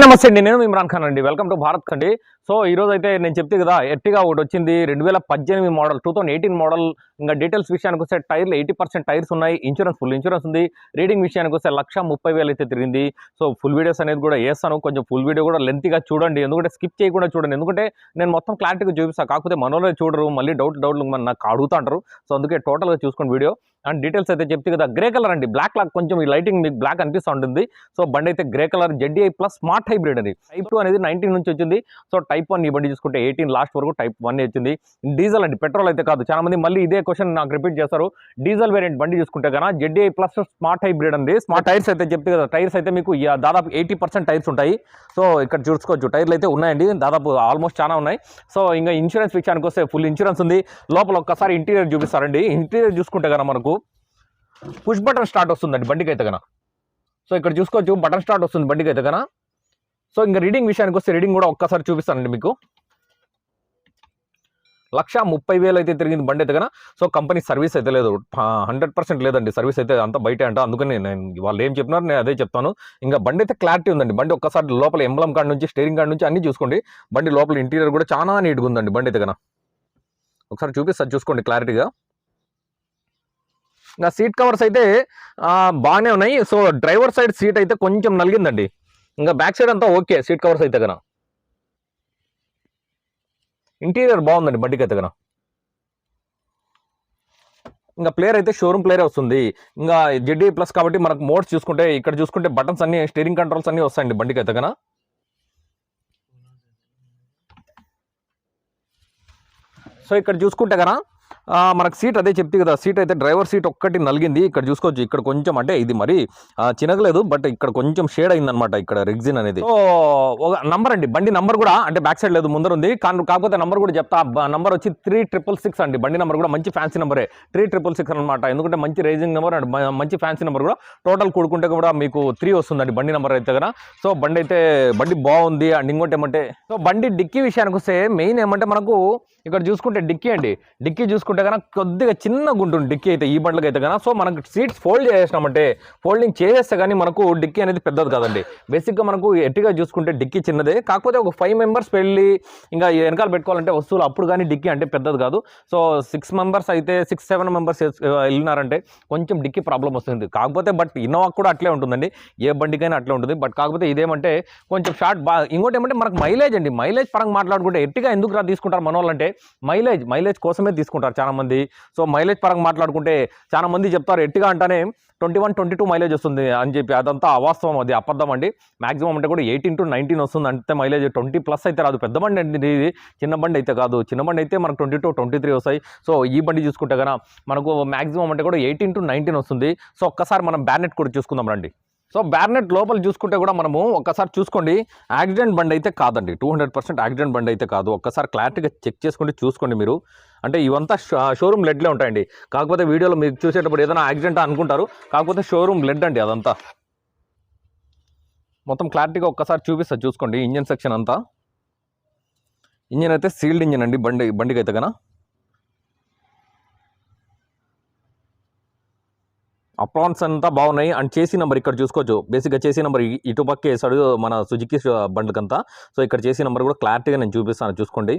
నమస్తే అండి. నేను ఇమ్రాన్ ఖాన్ అండి. వెల్కమ్ టు భారత్ అండి. సో ఈరోజు అయితే నేను చెప్తే కదా, ఎర్టిగా ఒకటి వచ్చింది 2018 మోడల్, 2018 మోడల్. ఇంకా డీటెయిల్స్ విషయానికి వస్తే టైర్లు 80% టైర్స్ ఉన్నాయి. ఫుల్ ఇన్సూరెన్స్ ఉంది. రీడింగ్ విషయానికి వస్తే 1,30,000 అయితే తిరిగింది. సో ఫుల్ వీడియోస్ అనేది కూడా వేస్తాను. కొంచెం ఫుల్ వీడియో కూడా లెంత్గా చూడండి, ఎందుకంటే స్కిప్ చేయకుండా చూడండి. ఎందుకంటే నేను మొత్తం క్లారిటీగా చూపిస్తాను. కాకపోతే మనోళ్ళే చూడరు, మళ్ళీ డౌట్లు నాకు అడుగుతా అంటారు. సో అందుకే టోటల్గా చూసుకోండి వీడియో. అండ్ డీటెయిల్స్ అయితే చెప్తే కదా, గ్రే కలర్ అండి. బ్లాక్ కొంచెం ఈ లైటింగ్ మీకు బ్లాక్ అనిపిస్తూ ఉంటుంది. సో బండి అయితే grey colour ZDI plus smart hybrid అది. టైప్ 2 అనేది 19 నుంచి వచ్చింది. సో టైప్ 1 ఈ బండి చూసుకుంటే 18 లాస్ట్ వరకు టైప్ 1 వచ్చింది. డీజిల్ అండి, పెట్రోల్ అయితే కాదు. చాలా మంది మళ్ళీ ఇదే క్వశ్చన్ నాకు రిపీట్ చేస్తారు. డీజిల్ వేరియంట్ బండి చూసుకుంటే కదా, ZDI ప్లస్ స్మార్ట్ హైబ్రిడ్ అండి. స్మార్ట్ టైర్స్ అయితే చెప్తే కదా, టైర్స్ అయితే మీకు దాదాపు 80% టైర్స్ ఉంటాయి. సో ఇక్కడ చూసుకోవచ్చు, టైర్లు అయితే ఉన్నాయండి, దాదాపు ఆల్మోస్ట్ చాలా ఉన్నాయి. సో ఇంకా ఇన్సూరెన్స్ విషయానికి వస్తే ఫుల్ ఇన్సూరెన్స్ ఉంది. లోపల ఒక్కసారి ఇంటీరియర్ చూపిస్తారండి. ఇంటీరియర్ చూసుకుంటే కదా, మనకు పుష్ బటన్ స్టార్ట్ వస్తుందండి బండికి అయితే కన. సో ఇక్కడ చూసుకోవచ్చు, బటన్ స్టార్ట్ వస్తుంది బండికి అయితే కన. సో ఇంకా రీడింగ్ విషయానికి వస్తే రీడింగ్ కూడా ఒక్కసారి చూపిస్తానండి మీకు. 1,30,000 అయితే తిరిగింది బండి అయితే కన. సో కంపెనీ సర్వీస్ అయితే లేదు, 100% లేదండి సర్వీస్ అయితే, అంతా బయట అంట. అందుకని నేను వాళ్ళు ఏం చెప్పినారు నేను అదే చెప్తాను. ఇంకా బండి అయితే క్లారిటీ ఉందండి. బండి ఒక్కసారి లోపల ఎంబ్లం కార్డ్ నుంచి, స్టీరింగ్ కార్డ్ నుంచి అన్ని చూసుకోండి. బండి లోపల ఇంటీరియర్ కూడా చాలా నీట్గా ఉందండి బండి అయితే కన. ఒకసారి చూపిస్తాను, చూసుకోండి క్లారిటీగా. ఇంకా సీట్ కవర్స్ అయితే బాగానే ఉన్నాయి. సో డ్రైవర్ సైడ్ సీట్ అయితే కొంచెం నలిగిందండి. ఇంకా బ్యాక్ సైడ్ అంతా ఓకే, సీట్ కవర్స్ అయితే కన. ఇంటీరియర్ బాగుందండి బండికి అయితే కన. ఇంకా ప్లేయర్ అయితే షోరూమ్ ప్లేయర్ వస్తుంది. ఇంకా ZDI ప్లస్ కాబట్టి మనకు మోడ్స్ చూసుకుంటే, ఇక్కడ చూసుకుంటే బటన్స్ అన్ని, స్టీరింగ్ కంట్రోల్స్ అన్ని వస్తాయండి బండికి అయితే కన. సో ఇక్కడ చూసుకుంటే కన మనకు సీట్ అదే చెప్తే కదా, సీట్ అయితే డ్రైవర్ సీట్ ఒక్కటి నలిగింది. ఇక్కడ చూసుకోవచ్చు, ఇక్కడ కొంచెం అంటే ఇది మరి చినగలేదు, బట్ ఇక్కడ కొంచెం షేడ్ అయిందనమాట, ఇక్కడ రెగ్జిన్ అనేది. సో ఒక నంబర్ అండి, బండి నంబర్ కూడా అంటే బ్యాక్ సైడ్ లేదు, ముందర ఉంది. కాకపోతే నంబర్ కూడా చెప్తా. నంబర్ వచ్చి 3666 అండి. బండి నంబర్ కూడా మంచి ఫ్యాన్సీ నెంబరే, 3666 అనమాట. ఎందుకంటే మంచి రైజింగ్ నెంబర్ అండ్ మంచి ఫ్యాన్సీ నెంబర్ కూడా. టోటల్ కూడుకుంటే కూడా మీకు 3 వస్తుందండి బండి నెంబర్ అయితే కదా. సో బండి బాగుంది. అండ్ ఇంకోటి ఏమంటే, సో బండి డిక్కీ విషయానికి వస్తే మెయిన్ ఏమంటే, మనకు ఇక్కడ చూసుకుంటే డిక్కీ అండి. డిక్కీ చూసుకుంటే కనుక కొద్దిగా చిన్నగా ఉంటుంది డిక్కీ అయితే, ఈ బండ్లకి అయితే కనుక. సో మనకు సీట్స్ ఫోల్డ్ చేసేసినామంటే, ఫోల్డింగ్ చేసేస్తే కానీ మనకు డిక్కీ అనేది పెద్దది కాదండి. బేసిక్గా మనకు ఎట్టిగా చూసుకుంటే డిక్కీ చిన్నదే. కాకపోతే ఒక 5 మెంబర్స్ వెళ్ళి ఇంకా వెనకాల పెట్టుకోవాలంటే వస్తువులు, అప్పుడు కానీ డిక్కీ అంటే పెద్దది కాదు. సో 6 మెంబర్స్ అయితే, 6-7 మెంబర్స్ వెళ్ళినారంటే కొంచెం డిక్కీ ప్రాబ్లం వస్తుంది. కాకపోతే బట్ ఇన్నోవా కూడా అట్లే ఉంటుందండి, ఏ బండికైనా అట్లే ఉంటుంది. బట్ కాకపోతే ఇదేమంటే కొంచెం షార్ట్ ఇంకోటి ఏమంటే మనకు మైలేజ్ అండి. మైలేజ్ పరంగా మాట్లాడుకుంటే ఎట్టిగా ఎందుకు తీసుకుంటారు మన వాళ్ళంటే, మైలేజ్ కోసమే తీసుకుంటారు చాలా మంది. సో మైలేజ్ పరంగా మాట్లాడుకుంటే చాలా మంది చెప్తారు ఎట్టిగా అంటానే 21-22 మైలేజ్ వస్తుంది అని చెప్పి. అదంతా అవాస్తవం, అది అబద్ధం అండి. మాక్సిమం అంటే కూడా 18-19 వస్తుంది అంతే మైలేజ్. 20+ అయితే రాదు. పెద్ద బండి అండి ఇది, చిన్న బండి అయితే కాదు. చిన్న బండి అయితే మనకు 22-23 వస్తాయి. సో ఈ బండి చూసుకుంటే కనుక మనకు మాక్సిమం అంటే కూడా 18-19 వస్తుంది. సో ఒక్కసారి మనం బ్యానెట్ కూడా చూసుకుందాం రండి. సో బ్యానెట్ లోపల చూసుకుంటే కూడా మనము ఒక్కసారి చూసుకోండి, యాక్సిడెంట్ బండి అయితే కాదండి, 200% యాక్సిడెంట్ బండి అయితే కాదు. ఒక్కసారి క్లారిటీగా చెక్ చేసుకుంటే చూసుకోండి మీరు. అంటే ఇవంతా షోరూమ్ లెడ్లే ఉంటాయండి. కాకపోతే వీడియోలో మీరు చూసేటప్పుడు ఏదైనా యాక్సిడెంట్ అనుకుంటారు, కాకపోతే షోరూమ్ లెడ్ అండి అదంతా. మొత్తం క్లారిటీగా ఒక్కసారి చూపిస్తా, చూసుకోండి. ఇంజన్ సెక్షన్ అంతా, ఇంజన్ అయితే సీల్డ్ ఇంజన్ అండి బండికి అయితే కనుక. అప్రాన్స్ అంతా బాగున్నాయి. అండ్ చేసీ నెంబర్ ఇక్కడ చూసుకోవచ్చు. బేసిక్గా చేసీ నెంబర్ ఇటు పక్క వేసాడు మన సుజుకి బండ్లకంతా. సో ఇక్కడ చేసీ నెంబర్ కూడా క్లారిటీగా నేను చూపిస్తాను, చూసుకోండి.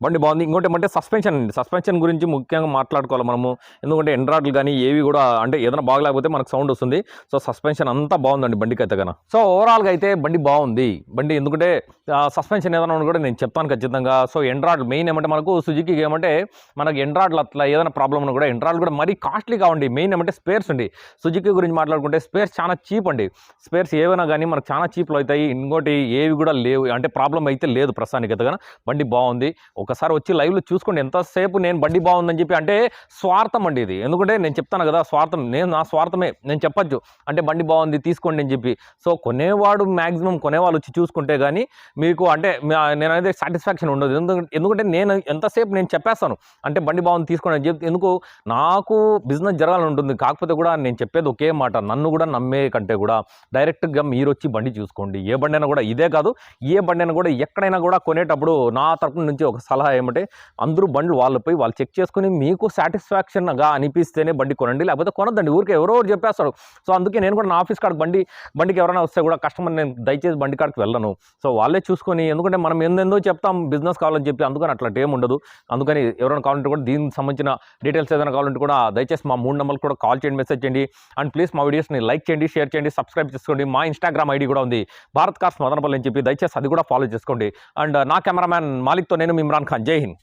బండి బాగుంది. ఇంకోటి ఏమంటే సస్పెన్షన్ అండి. సస్పెన్షన్ గురించి ముఖ్యంగా మాట్లాడుకోవాలి మనము. ఎందుకంటే ఎండ్రాయిడ్లు కానీ ఏవి కూడా అంటే ఏదైనా బాగలేకపోతే మనకు సౌండ్ వస్తుంది. సో సస్పెన్షన్ అంతా బాగుందండి బండికి అయితే కనుక. సో ఓవరాల్గా అయితే బండి బాగుంది. బండి ఎందుకంటే సస్పెన్షన్ ఏదైనా కూడా నేను చెప్తాను ఖచ్చితంగా. సో ఎండ్రాయిడ్ మెయిన్ ఏమంటే మనకు సుజుకి ఏమంటే మనకు ఎండ్రాయిడ్లు అట్లా ఏదైనా ప్రాబ్లం ఉన్నా కూడా, ఎండ్రాయిడ్ కూడా మరీ కాస్ట్లీ కావండి. మెయిన్ ఏమంటే స్పేర్స్ అండి. సుజుకి గురించి మాట్లాడుకుంటే స్పేర్స్ చాలా చీప్ అండి. స్పేర్స్ ఏవైనా కానీ మనకు చాలా చీప్లో అవుతాయి. ఇంకోటి ఏవి కూడా లేవు, అంటే ప్రాబ్లం అయితే లేదు ప్రస్తుతానికి అయితే కనుక. బండి బాగుంది. ఒకసారి వచ్చి లైవ్లో చూసుకోండి. ఎంతసేపు నేను బండి బాగుందని చెప్పి అంటే స్వార్థం అండి ఇది. ఎందుకంటే నేను చెప్తాను కదా, స్వార్థం, నా స్వార్థమే నేను చెప్పచ్చు. అంటే బండి బాగుంది తీసుకోండి అని చెప్పి. సో కొనేవాడు మ్యాక్సిమం కొనేవాళ్ళు వచ్చి చూసుకుంటే కానీ మీకు అంటే నేనైతే సాటిస్ఫాక్షన్ ఉండదు. ఎందుకంటే నేను ఎంతసేపు నేను చెప్పేస్తాను అంటే బండి బాగుంది తీసుకోండి అని చెప్పి. ఎందుకు, నాకు బిజినెస్ జరగాలని ఉంటుంది. కాకపోతే కూడా నేను చెప్పేది ఒకే మాట, నన్ను కూడా నమ్మే కంటే కూడా డైరెక్ట్గా మీరు వచ్చి బండి చూసుకోండి. ఏ బండి అయినా కూడా, ఇదే కాదు ఏ బండి అయినా కూడా, ఎక్కడైనా కూడా కొనేటప్పుడు నా తరపు నుంచి ఒక సలహా సలహా ఏమంటే అందరూ బండ్లు వాళ్ళపై వాళ్ళు చెక్ చేసుకుని మీకు సాటిస్ఫాక్షన్గా అనిపిస్తేనే బండి కొనండి, లేకపోతే కొనద్దండి. ఊరికే ఎవరో చెప్పేస్తారు. సో అందుకే నేను కూడా నా ఆఫీస్ కాడికి బండికి ఎవరైనా వస్తే కూడా కస్టమర్ నేను దయచేసి బండి కాడికి వెళ్ళను. సో వాళ్ళే చూసుకొని, ఎందుకంటే మనం ఏందో చెప్తాం బిజినెస్ కావాలని చెప్పి, అందుకని అట్లా ఏం ఉండదు. అందుకని ఎవరైనా కావాలంటే కూడా దీనికి సంబంధించిన డీటెయిల్స్ ఏదైనా కావాలంటే కూడా దయచేసి మా 3 నెంబర్లు కూడా కాల్ చేయండి, మెసేజ్ చేయండి. అండ్ ప్లీజ్ మా వీడియోస్ని లైక్ చేయండి, షేర్ చేయండి, సబ్స్క్రైబ్ చేసుకోండి. మా ఇన్స్టాగ్రామ్ ఐడి కూడా ఉంది, భారత్ కార్స్ మదనపల్లి అని చెప్పి, దయచేసి అది కూడా ఫాలో చేసుకోండి. అండ్ నా కెమెరామ్యాన్ మాలిక్తో నేను ఇమ్రాన్ ఖాన్. జై హింద్.